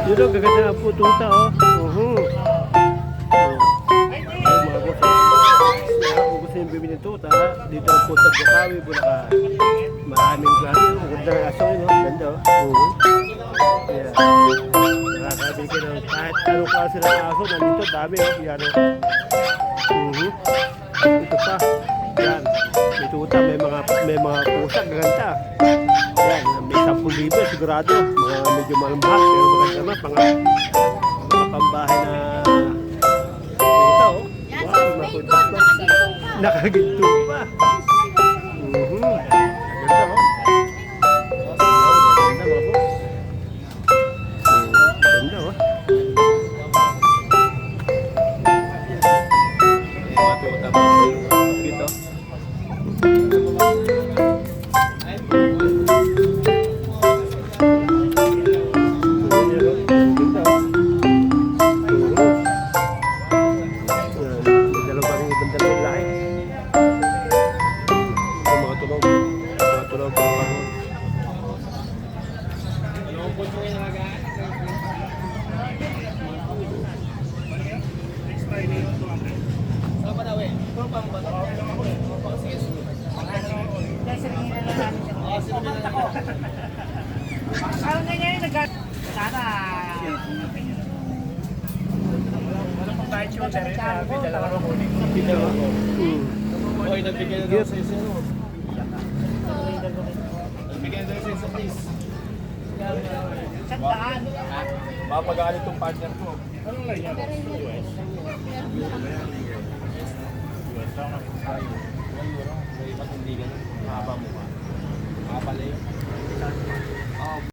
Yun o, gaganda ang pututa o. Kung gusto yung bibili ng tuta, dito ang puta Bukawi, Bulacan. Maraming klase. Ang ganda ng aso yun o. Ganda o. Kaya, nakakabili ka ng kahit anong klase ng aso. Nandito, dami o. Yan o. Ito pa. Yan. May tuta, may mga pusa, gaganda. Yan, may 10,000 sigurado. Mga medyo mahal-mahal, pero maganda naman. Mga pambahay na tuta o. Wow, mapunta pa. Nakaginto pa. Ganda o. Ganda mga boss. Ganda o. Mga tuta pa. Dito. Okay, nagbigyan na daw sa isa. Nagbigyan na daw sa isa, please. Sandaan. Mapagalit tong partner ko. Anong line yan? US. US lang. Euro. May patindigan. Mahaba mo ba? Mahaba lang.